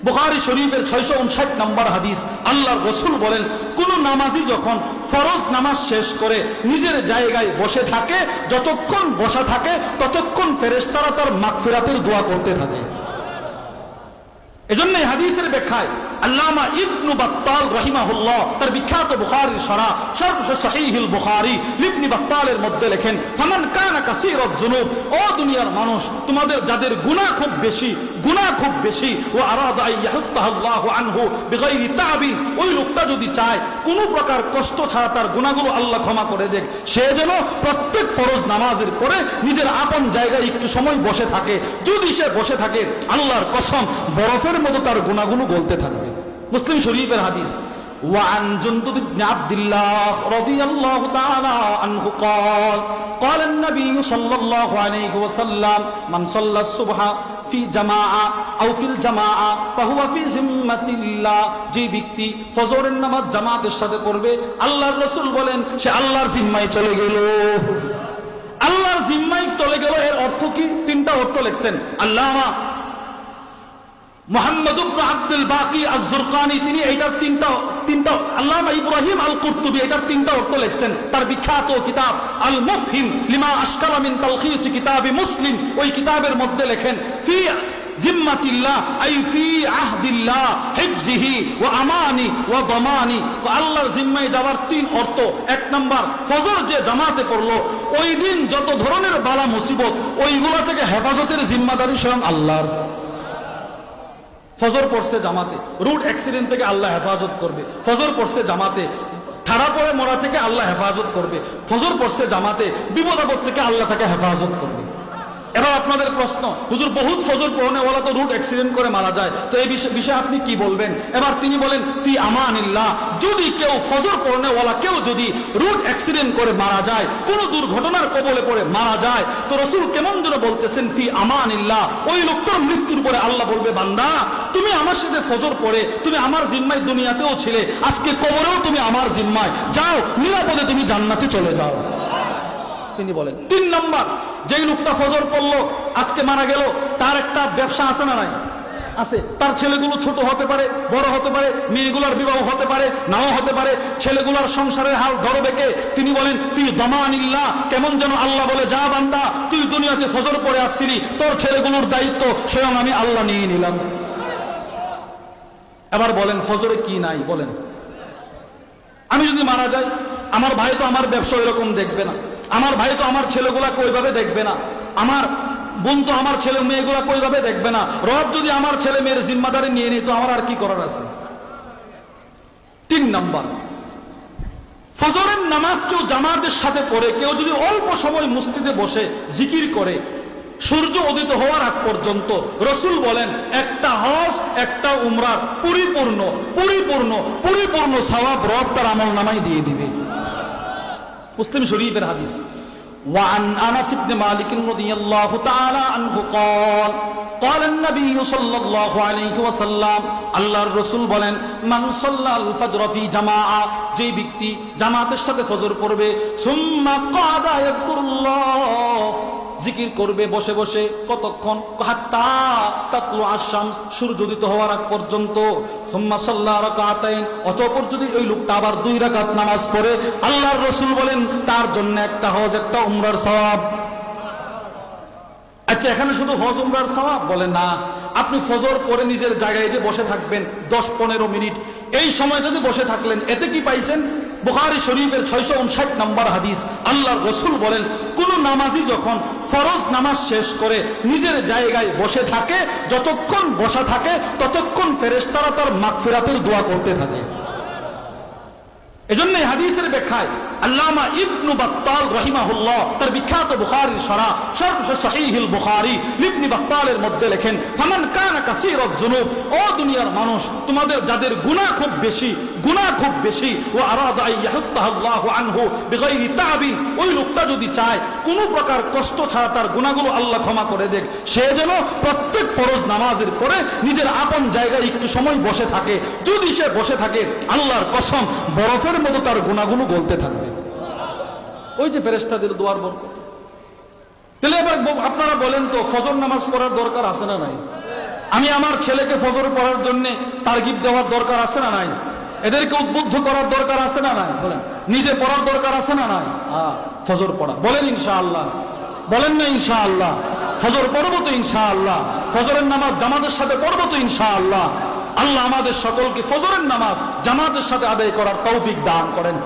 বুখারী শরীফের 659 নম্বর হাদিস, আল্লাহর রাসূল বলেন, কোন নামাজি যখন ফরজ নামাজ শেষ করে নিজের জায়গায় বসে থাকে, যতক্ষণ বসা থাকে ততক্ষণ ফেরেশতারা তার মাগফিরাতের দোয়া করতে থাকে। এজন্য এই হাদিসের ব্যাখ্যায় আল্লামা ইবনে বাত্তাল রাহিমাহুল্লাহ তার বিখ্যাত বুখারীর শরহ সহিহুল বুখারী ইবনে বাত্তালের মধ্যে লেখেন, ফামান কানা কাসীরাজ যুনুব, ও দুনিয়ার মানুষ, তোমাদের যাদের গুনাহ খুব বেশি ও আরাদা আইয়াহুত্তাহুল্লাহু আনহু বিগাইরি তাবিন, ওই লোকটা যদি চায় কোনো প্রকার কষ্ট ছাড়া তার গুনাহগুলো আল্লাহ ক্ষমা করে দেখ, সে যেন প্রত্যেক ফরজ নামাজের পরে নিজের আপন জায়গায় একটু সময় বসে থাকে। যদি সে বসে থাকে, আল্লাহর কসম বরফের মতো তার গুনাহগুলো গলতে থাকবে। মুসলিম শরীফের হাদিস। وعن جندب بن عبد الله رضي الله تعالى عنه قال النبي صلى الله عليه وسلم من صلى الصبح في جماعة أو في الجماعة فهو في ذمة الله, যে ব্যক্তি ফজরের নামাজ জামাতের সাথে পড়বে, আল্লাহর রাসূল বলেন সে আল্লাহর জিম্মায় চলে গেল। আল্লাহর জিম্মায় চলে গেল, এর অর্থ কি? তিনটা অর্থ লিখছেন আল্লামা মুহাম্মদ ইবনে আব্দুল বাকি আয-যুরকানি, তিনি এইটার তিনটা আল্লামা ইব্রাহিম আল কুরতুবী এটার তিনটা অর্থ লিখছেন তার বিখ্যাত কিতাব আল মুফহিম লিমা আশকালা মিন তালখিস কিতাবি মুসলিম, ওই কিতাবের মধ্যে লেখেন, ফি জিম্মাতিল্লাহ আই ফি আহদিল্লাহ হিফজিহি ওয়া আমানি ওয়া দামানি, আল্লাহর জিম্মায় যাওয়ার তিন অর্থ। এক নাম্বার, ফজর যে জামাতে পড়লো ওই দিন যত ধরনের বালা মুসিবত ওইগুলা থেকে হেফাজতের জিম্মাদারি স্বয়ং আল্লাহর। ফজর পড়ছে জামাতে, রোড অ্যাক্সিডেন্ট থেকে আল্লাহ হেফাজত করবে। ফজর পড়ছে জামাতে, ঠাড়া পড়ে মরা থেকে আল্লাহ হেফাজত করবে। ফজর পড়ছে জামাতে, বিপদ আপদ থেকে আল্লাহ তাকে হেফাজত করবে। এবার আপনাদের প্রশ্ন, হুজুর বহুত ফজর পড়নেওয়ালা তো রোড অ্যাক্সিডেন্ট করে মারা যায়, তো এই বিষয়ে আপনি কি বলবেন? এবার তিনি বলেন, ফি আমানিল্লাহ, যদি কেউ ফজর পড়নেওয়ালা কেউ যদি রোড অ্যাক্সিডেন্ট করে মারা যায়, কোন দুর্ঘটনার কবলে পড়ে মারা যায়, তো রাসূল কেমন যেন বলতেছেন ফি আমানিল্লাহ, ওই লোকটার মৃত্যুর পরে আল্লাহ বলবে, বান্দা তুমি আমার সাথে ফজর পড়ে তুমি আমার জিম্মায় দুনিয়াতেও ছিলে, আজকে কবরেও তুমি আমার জিম্মায়, যাও নিরাপদে তুমি জান্নাতে চলে যাও। তিনি বলেন। তিন নম্বর, যেই লোকটা ফজর পড়লো আজকে মারা গেল, তার একটা ব্যবসা আছে না নাই? আছে। তার ছেলেগুলো ছোট হতে পারে, বড় হতে পারে, মেয়েগুলোর বিবাহ হতে পারে, নাও হতে পারে, ছেলেগুলোর সংসারের হাল ধরবে কে? তিনি বলেন ফি দামানিল্লাহ, কেমন যেন আল্লাহ বলে, যা বান্দা তুই দুনিয়াতে ফজর পড়ে আসছিলি, তোর ছেলেগুলোর দায়িত্ব স্বয়ং আমি আল্লাহ নিয়ে নিলাম। এবার বলেন ফজরে কি নাই? বলেন, আমি যদি মারা যাই, আমার ভাই তো আমার ব্যবসা এরকম দেখবে না, আমার ভাই তো আমার ছেলেগুলাকে ওইভাবে দেখবে না, আমার বোন তো আমার ছেলে মেয়েগুলাকে ওইভাবে দেখবে না, রব যদি আমার ছেলে মেয়ের জিম্মাদারি নিয়ে নিত, আমার আর কি করার আছে? তিন নাম্বার, ফজরের নামাজ কেউ জামাতের সাথে পড়ে, কেউ যদি অল্প সময় মসজিদে বসে জিকির করে সূর্য উদিত হওয়ার আগ পর্যন্ত, রাসূল বলেন একটা হজ একটা উমরার পরিপূর্ণ সওয়াব রব তার আমল নামায় দিয়ে দিবে। মুসলিম শরীফের হাদিস। وعن أنس بن مالك رضي الله تعالى عنه قال النبي صلى الله عليه وسلم, আল্লাহর রাসূল বলেন, মান সাল্লাল ফজর ফি জামাআ, যে ব্যক্তি জামাতের সাথে ফজর পড়বে, সুম্মা কাদা ইয়াযকুরুল্লাহ, জিকির করবে বসে বসে, কতক্ষণ? হাত্তা তাতলু আশ-শামস, সূর্য উদিত হওয়ার আগ পর্যন্ত, সুম্মা সাল্লা রাকাতাইন, অতঃপর যদি ওই লোকটা আবার 2 রাকাত নামাজ পড়ে, আল্লাহর রাসূল বলেন তার জন্য একটা হজ একটা উমরার সওয়াব। আচ্ছা, এখানে শুধু হজ উমরার সওয়াব? বলে না, আপনি ফজর পরে নিজের জায়গায় যে বসে থাকবেন 10-15 মিনিট, এই সময় যদি বসে থাকলেন, এতে কি পাইছেন? বুখারী শরীফের 659 নম্বর হাদিস, আল্লাহর রাসূল বলেন, কোন নামাজি যখন ফরজ নামাজ শেষ করে নিজের জায়গায় বসে থাকে, যতক্ষণ বসা থাকে ততক্ষণ ফেরেশতারা তার মাগফিরাতের দোয়া করতে থাকে। এজন্য এই হাদিসের ব্যাখ্যায় আল্লামা ইবনে বাত্তাল রাহিমাহুল্লাহ তার বিখ্যাত বুখারীর শরহ সহিহুল বুখারী ইবনে বাত্তালের মধ্যে লেখেন, ফামান কানা কাসীরাজ যুনুব, ও দুনিয়ার মানুষ, তোমাদের যাদের গুনাহ খুব বেশি ও আরাদা আইয়াহুত্তাহুল্লাহু আনহু বিগাইরি তাবিন, ওই লোকটা যদি চায় কোনো প্রকার কষ্ট ছাড়া তার গুনাহগুলো আল্লাহ ক্ষমা করে দেখ, সে যেন প্রত্যেক ফরজ নামাজের পরে নিজের আপন জায়গায় একটু সময় বসে থাকে। যদি সে বসে থাকে, আল্লাহর কসম বরফের মতো তার গুনাহগুলো গলতে থাকবে। ওই যে ফেরেশতাদের দোয়ার বরকত। তাহলে এবার আপনারা বলেন তো, ফজর নামাজ পড়ার দরকার আছে না নাই? আমি আমার ছেলেকে ফজর পড়ার জন্য তারগিব দেওয়ার দরকার আছে না নাই? এদেরকে উদ্বুদ্ধ করার দরকার আছে না নাই? বলেন, নিজে পড়ার দরকার আছে না নাই? ফজর পড়া, বলেন ইনশাআল্লাহ, বলেন না ইনশাআল্লাহ? ফজর পড়বো তো ইনশাআল্লাহ, ফজরের নামাজ জামাতের সাথে পড়বো তো ইনশাআল্লাহ। আল্লাহ আমাদের সকলকে ফজরের নামাজ জামাতের সাথে আদায় করার তৌফিক দান করেন।